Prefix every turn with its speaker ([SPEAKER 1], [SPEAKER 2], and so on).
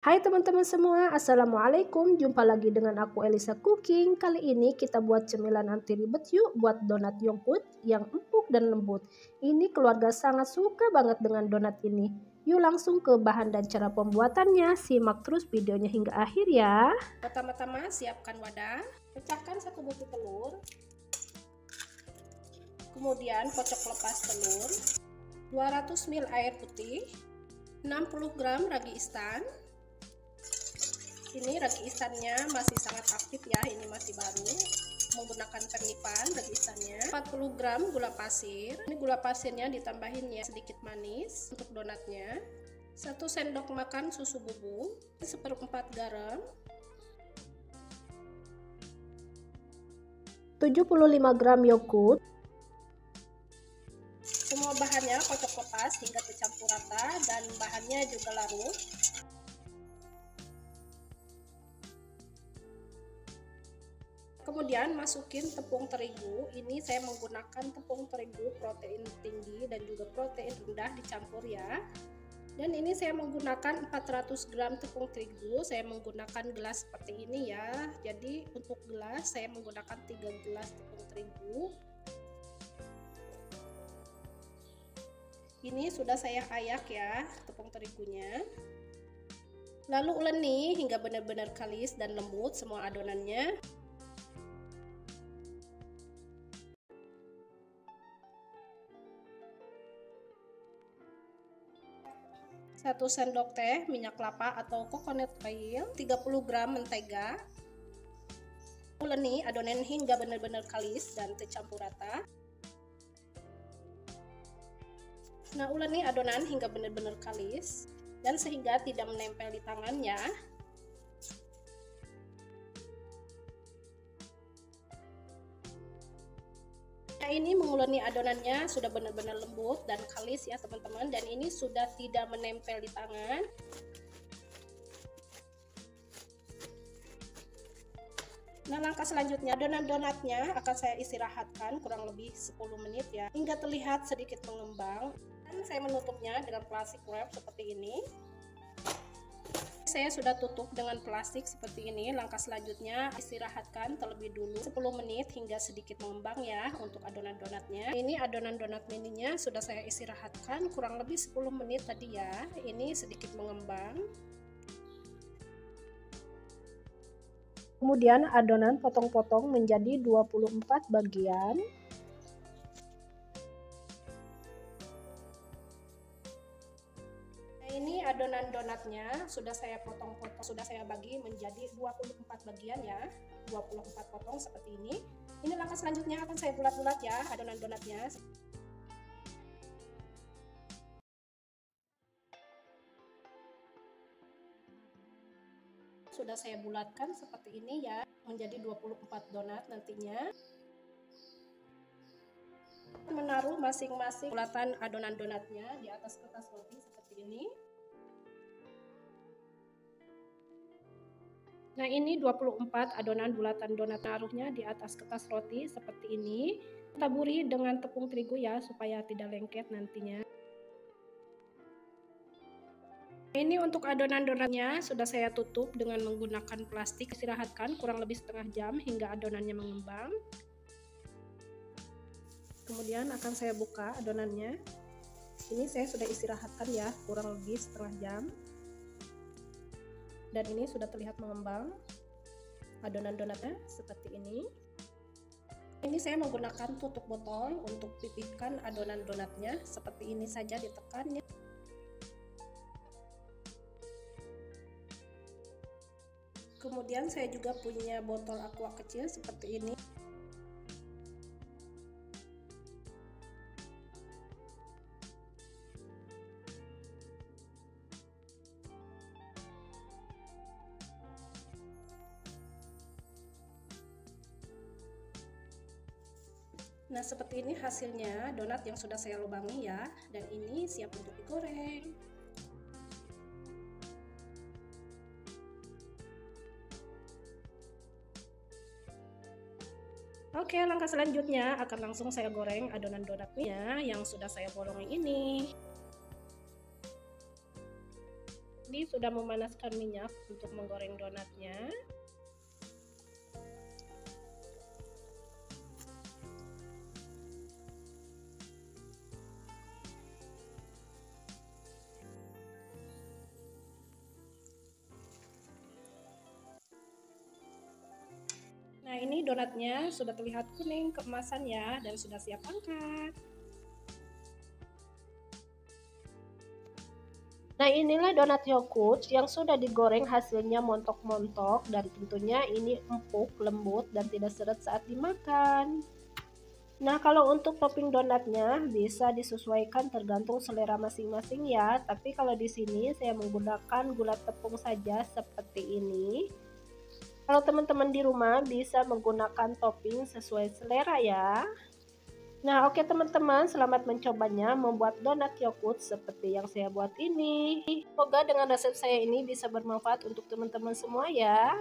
[SPEAKER 1] Hai teman-teman semua, Assalamualaikum. Jumpa lagi dengan aku Elisa Cooking. Kali ini kita buat cemilan anti ribet yuk, buat donat Yongkut yang empuk dan lembut. Ini keluarga sangat suka banget dengan donat ini. Yuk langsung ke bahan dan cara pembuatannya. Simak terus videonya hingga akhir ya. Pertama-tama siapkan wadah, pecahkan 1 butir telur. Kemudian kocok lepas telur, 200 ml air putih, 60 gram ragi instan. Ini ragi instannya masih sangat aktif ya, ini masih baru, menggunakan pernipan ragi instannya. 40 gram gula pasir, ini gula pasirnya ditambahin ya sedikit manis untuk donatnya. 1 sendok makan susu bubuk, 1/4 garam, 75 gram yogurt. Semua bahannya kocok lepas hingga tercampur rata dan bahannya juga larut. Kemudian masukin tepung terigu. Ini saya menggunakan tepung terigu protein tinggi dan juga protein rendah dicampur ya. Dan ini saya menggunakan 400 gram tepung terigu. Saya menggunakan gelas seperti ini ya. Jadi untuk gelas saya menggunakan 3 gelas tepung terigu. Ini sudah saya ayak ya tepung terigunya. Lalu uleni hingga benar-benar kalis dan lembut semua adonannya. 1 sendok teh minyak kelapa atau coconut oil, 30 gram mentega. Uleni adonan hingga benar-benar kalis dan tercampur rata. Nah, uleni adonan hingga benar-benar kalis dan sehingga tidak menempel di tangan ya. Nah, ini menguleni adonannya sudah benar-benar lembut dan kalis ya teman-teman, dan ini sudah tidak menempel di tangan. Nah, langkah selanjutnya adonan donatnya akan saya istirahatkan kurang lebih 10 menit ya, hingga terlihat sedikit mengembang. Dan saya menutupnya dengan plastik wrap seperti ini. Saya sudah tutup dengan plastik seperti ini. Langkah selanjutnya istirahatkan terlebih dulu 10 menit hingga sedikit mengembang ya untuk adonan donatnya. Ini adonan donat mininya sudah saya istirahatkan kurang lebih 10 menit tadi ya. Ini sedikit mengembang. Kemudian adonan potong-potong menjadi 24 bagian. Ini adonan donatnya sudah saya potong-potong, sudah saya bagi menjadi 24 bagian ya, 24 potong seperti ini. Ini langkah selanjutnya akan saya bulat-bulat ya adonan donatnya. Sudah saya bulatkan seperti ini ya, menjadi 24 donat nantinya. Menaruh masing-masing bulatan adonan donatnya di atas kertas roti seperti ini. Nah, ini 24 adonan bulatan donat, taruhnya di atas kertas roti seperti ini. Taburi dengan tepung terigu ya supaya tidak lengket nantinya. Ini untuk adonan donatnya sudah saya tutup dengan menggunakan plastik. Istirahatkan kurang lebih setengah jam hingga adonannya mengembang. Kemudian akan saya buka adonannya. Ini saya sudah istirahatkan ya kurang lebih setengah jam. Dan ini sudah terlihat mengembang adonan donatnya seperti ini. Ini saya menggunakan tutup botol untuk pipihkan adonan donatnya seperti ini saja, ditekan ya. Kemudian saya juga punya botol aqua kecil seperti ini. Nah, seperti ini hasilnya donat yang sudah saya lubangi ya, dan ini siap untuk digoreng. Oke, langkah selanjutnya akan langsung saya goreng adonan donatnya yang sudah saya bolongi ini. ini sudah memanaskan minyak untuk menggoreng donatnya. Nah, ini donatnya sudah terlihat kuning keemasan ya, dan sudah siap angkat. Nah, inilah donat yogurt yang sudah digoreng, hasilnya montok-montok dan tentunya ini empuk, lembut dan tidak seret saat dimakan. Nah, kalau untuk topping donatnya bisa disesuaikan tergantung selera masing-masing ya. Tapi kalau di sini saya menggunakan gula tepung saja seperti ini. Kalau teman-teman di rumah bisa menggunakan topping sesuai selera ya. Nah, oke teman-teman, selamat mencobanya membuat donat yogurt seperti yang saya buat ini. Semoga dengan resep saya ini bisa bermanfaat untuk teman-teman semua ya.